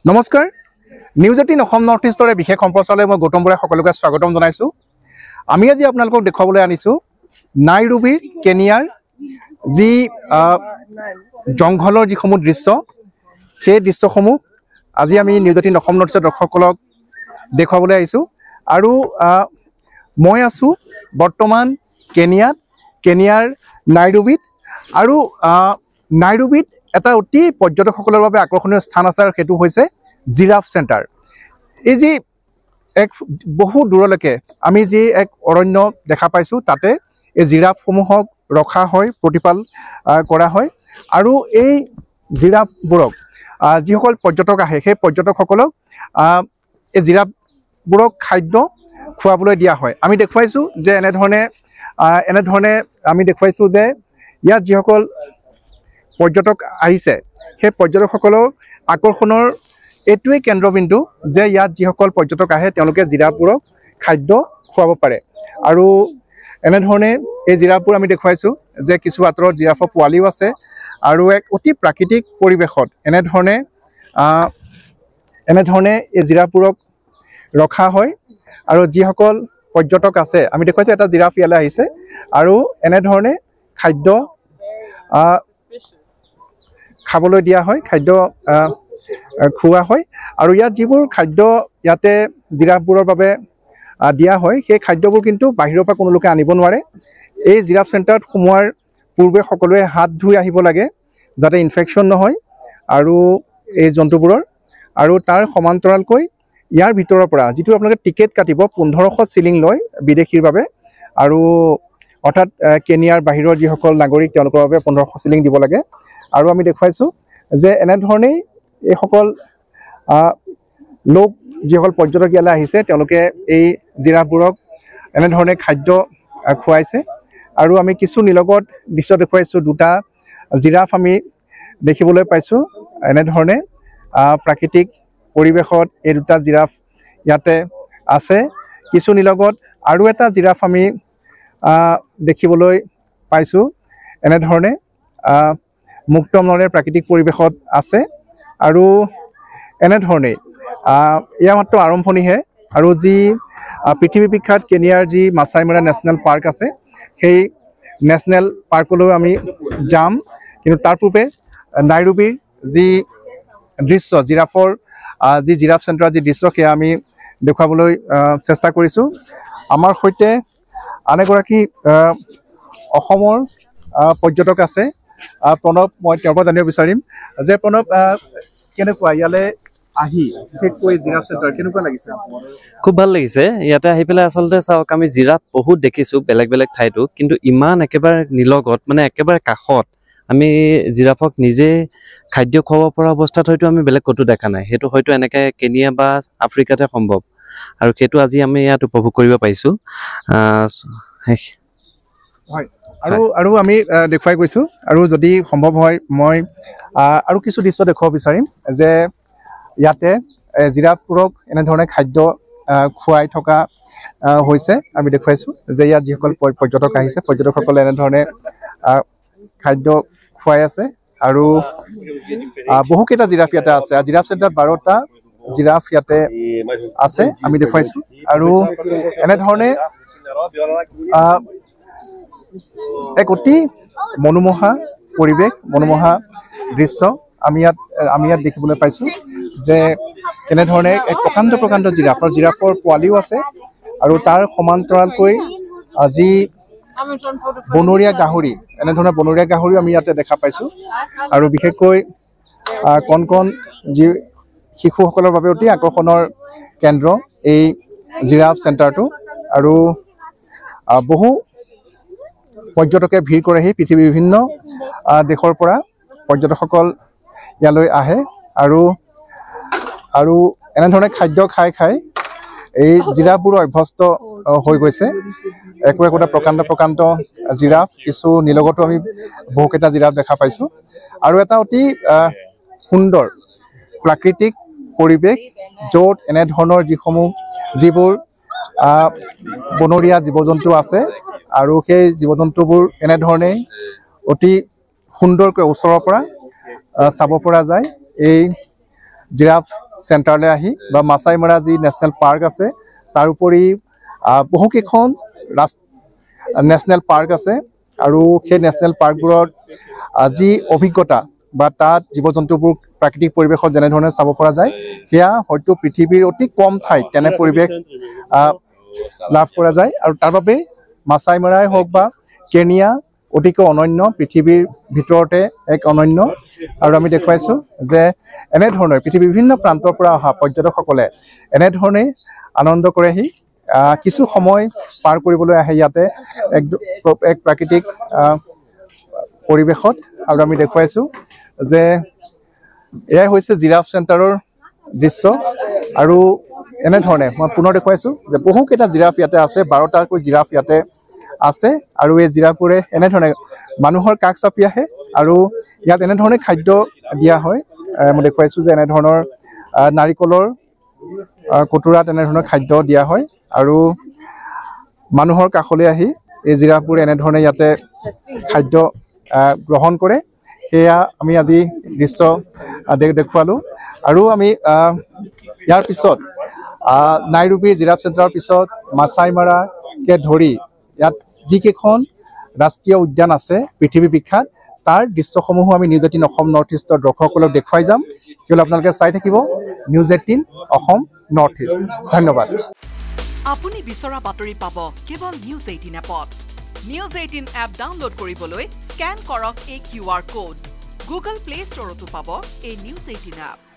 নমস্কাৰ news 18 Assam north ইষ্টৰে বিশেষ সম্প্ৰচাৰলৈ মই গৌতম বৰাই সকলোকে স্বাগতম জনাইছো। আমি আজি আপোনালোকক দেখুৱাবলৈ আনিছো নাইৰোবি কেনিয়াৰ যি জংঘলৰ যিসমূহ দৃশ্য সেই দৃশ্যসমূহ আজি আমি নিউজ 18 অসম নৰ্থ ইষ্টৰ দৰ্শকসকলক দেখুৱাবলৈ আহিছো। আৰু মই আছো বৰ্তমান কেনিয়াৰ নাইৰোবিত। আৰু নাইৰোবিত এটা অতি পৰ্যটকসকলৰ বাবে আকৰ্ষণীয় স্থান আছে আৰু সেইটো হৈছে জিৰাফ চেণ্টাৰ। এই যি এক বহু দূৰলৈকে আমি যি এক অৰণ্য দেখা পাইছোঁ তাতে এই জিৰাফসমূহক ৰখা হয়, প্ৰতিপাল কৰা হয়। আৰু এই জিৰাফবোৰক যিসকল পৰ্যটক আহে সেই পৰ্যটকসকলক এই জিৰাফবোৰক খাদ্য খুৱাবলৈ দিয়া হয়। আমি দেখুৱাইছোঁ যে এনেধৰণে আমি দেখুৱাইছোঁ যে ইয়াত যিসকল পৰ্যটক আহিছে সেই পৰ্যটকসকলৰ আকৰ্ষণৰ এইটোৱেই কেন্দ্ৰবিন্দু যে ইয়াত যিসকল পৰ্যটক আহে তেওঁলোকে জিৰাফবোৰক খাদ্য খুৱাব পাৰে। আৰু এনেধৰণে এই জিৰাফবোৰ আমি দেখুৱাইছোঁ যে কিছু আঁতৰত জিৰাফৰ পোৱালিও আছে আৰু এক অতি প্ৰাকৃতিক পৰিৱেশত এনেধৰণে এই জিৰাফবোৰক ৰখা হয়। আৰু যিসকল পৰ্যটক আছে আমি দেখুৱাইছোঁ এটা জিৰাফ ইয়ালৈ আহিছে আৰু এনেধৰণে খাদ্য খাবলৈ দিয়া হয়, খাদ্য খুওৱা হয়। আৰু ইয়াত যিবোৰ খাদ্য ইয়াতে জিৰাফবোৰৰ বাবে দিয়া হয় সেই খাদ্যবোৰ কিন্তু বাহিৰৰ পৰা কোনো লোকে আনিব নোৱাৰে। এই জিৰাফ চেণ্টাৰত সোমোৱাৰ পূৰ্বে সকলোৱে হাত ধুই আহিব লাগে যাতে ইনফেকশ্যন নহয় আৰু এই জন্তুবোৰৰ। আৰু তাৰ সমান্তৰালকৈ ইয়াৰ ভিতৰৰ পৰা যিটো আপোনালোকে টিকেট কাটিব 1500 চিলিং লয় বিদেশীৰ বাবে, আৰু অৰ্থাৎ কেনিয়াৰ বাহিৰৰ যিসকল নাগৰিক তেওঁলোকৰ বাবে 1500 চিলিং দিব লাগে। আৰু আমি দেখুৱাইছোঁ যে এনেধৰণেই এইসকল লোক যিসকল পৰ্যটক ইয়ালৈ আহিছে তেওঁলোকে এই জিৰাফবোৰক এনেধৰণে খাদ্য খুৱাইছে। আৰু আমি কিছু নিলগত দৃশ্য দেখুৱাইছোঁ, দুটা জিৰাফ আমি দেখিবলৈ পাইছোঁ। এনেধৰণে প্ৰাকৃতিক পৰিৱেশত এই দুটা জিৰাফ ইয়াতে আছে। কিছু নিলগত আৰু এটা জিৰাফ আমি দেখিবলৈ পাইছোঁ এনেধৰণে মুক্ত মনেৰে প্ৰাকৃতিক পৰিৱেশত আছে। আৰু এনেধৰণেই এয়া মাত্ৰ আৰম্ভণিহে। আৰু যি পৃথিৱী বিখ্যাত কেনিয়াৰ যি মাছাই মাৰা নেশ্যনেল পাৰ্ক আছে সেই নেশ্যনেল পাৰ্কলৈ আমি যাম। কিন্তু তাৰ পূৰ্বে নাইৰোবিৰ যি দৃশ্য জিৰাফৰ যি জিৰাফ চেণ্টাৰৰ যি দৃশ্য সেয়া আমি দেখুৱাবলৈ চেষ্টা কৰিছোঁ। আমাৰ সৈতে আন এগৰাকী অসমৰ পৰ্যটক আছে প্ৰণৱ। মই তেওঁৰ পৰা জানিব বিচাৰিম যে প্ৰণৱ, কেনেকুৱা ইয়ালৈ আহি বিশেষকৈ জিৰাফ চেণ্টাৰ কেনেকুৱা লাগিছে? খুব ভাল লাগিছে ইয়াতে আহি পেলাই। আচলতে চাওক, আমি জিৰাফ বহুত দেখিছোঁ বেলেগ বেলেগ ঠাইতো, কিন্তু ইমান একেবাৰে নিলগত মানে একেবাৰে কাষত আমি জিৰাফক নিজে খাদ্য খুৱাব পৰা অৱস্থাত হয়তো আমি বেলেগ ক'তো দেখা নাই। সেইটো হয়তো এনেকৈ কেনিয়া বা আফ্ৰিকাতে সম্ভৱ, আৰু সেইটো আজি আমি ইয়াত উপভোগ কৰিব পাৰিছোঁ। হয়, আৰু আমি দেখুৱাই গৈছোঁ। আৰু যদি সম্ভৱ হয় মই আৰু কিছু দৃশ্য দেখুৱাব বিচাৰিম যে ইয়াতে জিৰাফবোৰক এনেধৰণে খাদ্য খুৱাই থকা হৈছে। আমি দেখুৱাইছোঁ যে ইয়াত যিসকল পৰ্যটক আহিছে পৰ্যটকসকলে এনেধৰণে খাদ্য খুৱাই আছে। আৰু বহুকেইটা জিৰাফ ইয়াতে আছে। জিৰাফ চেণ্টাৰত 12টা জিৰাফ ইয়াতে আছে আমি দেখুৱাইছোঁ। আৰু এনেধৰণে এক অতি মনোমোহা পৰিৱেশ, মনোমোহা দৃশ্য আমি ইয়াত দেখিবলৈ পাইছোঁ যে কেনেধৰণে এক প্ৰকাণ্ড জিৰাফৰ পোৱালিও আছে। আৰু তাৰ সমান্তৰালকৈ যি বনৰীয়া গাহৰি, এনেধৰণৰ বনৰীয়া গাহৰিও আমি ইয়াতে দেখা পাইছোঁ। আৰু বিশেষকৈ কণ যি শিশুসকলৰ বাবে অতি আকৰ্ষণৰ কেন্দ্ৰ এই জিৰাফ চেণ্টাৰটো। আৰু বহু পৰ্যটকে ভিৰ কৰেহি, পৃথিৱীৰ বিভিন্ন দেশৰ পৰা পৰ্যটকসকল ইয়ালৈ আহে। আৰু এনেধৰণে খাদ্য খাই এই জিৰাফবোৰো অভ্যস্ত হৈ গৈছে। একোটা প্ৰকাণ্ড জিৰাফ, কিছু নিলগতো আমি বহুকেইটা জিৰাফ দেখা পাইছোঁ। আৰু এটা অতি সুন্দৰ প্ৰাকৃতিক পৰিৱেশ য'ত এনেধৰণৰ যিবোৰ বনৰীয়া জীৱ জন্তু আছে আৰু সেই জীৱ জন্তুবোৰ এনেধৰণেই অতি সুন্দৰকৈ ওচৰৰ পৰা চাব পৰা যায়। এই জিৰাফ চেণ্টাৰলৈ আহি বা মাছাই মাৰা যি নেশ্যনেল পাৰ্ক আছে তাৰ উপৰি বহুকেইখন নেশ্যনেল পাৰ্ক আছে আৰু সেই নেশ্যনেল পাৰ্কবোৰত যি অভিজ্ঞতা বা তাত জীৱ জন্তুবোৰ প্ৰাকৃতিক পৰিৱেশত যেনেধৰণে চাব পৰা যায় সেয়া হয়তো পৃথিৱীৰ অতি কম ঠাইত তেনে পৰিৱেশ লাভ কৰা যায় আৰু তাৰ বাবে মাছাই মাৰাই হওক বা কেনিয়া অতিকৈ অনন্য পৃথিৱীৰ ভিতৰতে এক অনন্য আৰু আমি দেখুৱাইছোঁ যে এনেধৰণে পৃথিৱীৰ বিভিন্ন প্ৰান্তৰ পৰা অহা পৰ্যটকসকলে এনেধৰণে আনন্দ কৰেহি কিছু সময় পাৰ কৰিবলৈ আহে ইয়াতে এক প্ৰাকৃতিক পৰিৱেশত আৰু আমি দেখুৱাইছোঁ যে এয়াই হৈছে জিৰাফ চেণ্টাৰৰ দৃশ্য আৰু এনেধৰণে মই পুনৰ দেখুৱাইছোঁ যে বহুকেইটা জিৰাফ ইয়াতে আছে 12টাকৈ জিৰাফ ইয়াতে আছে আৰু এই জিৰাফবোৰে এনেধৰণে মানুহৰ কাষ চাপি আহে আৰু ইয়াত এনেধৰণে খাদ্য দিয়া হয় মই দেখুৱাইছোঁ যে এনেধৰণৰ নাৰিকলৰ কটোৰাত এনেধৰণৰ খাদ্য দিয়া হয় আৰু মানুহৰ কাষলৈ আহি এই জিৰাফবোৰে এনেধৰণে ইয়াতে খাদ্য গ্ৰহণ কৰে সেয়া আমি আজি দৃশ্য দেখুৱালোঁ আৰু আমি ইয়াৰ পিছত নাইৰোবিৰ জিৰাফ চেণ্টাৰৰ পিছত মাছাই মাৰাকে ধৰি ইয়াত যিকেইখন ৰাষ্ট্ৰীয় উদ্যান আছে পৃথিৱী বিখ্যাত তাৰ দৃশ্যসমূহো আমি নিউজ 18 অসম নৰ্থ ইষ্টৰ দৰ্শকসকলক দেখুৱাই যাম কিয়নো আপোনালোকে চাই থাকিব নিউজ 18 অসম নৰ্থ ইষ্ট ধন্যবাদ আপুনি বিচৰা বাতৰি পাব কেৱল নিউজ 18 এপত নিউজ 18 এপ ডাউনলোড কৰিবলৈ স্ক্যান কৰক এই QR কোড গুগল প্লে ষ্টৰতো পাব এই নিউজ 18 এপ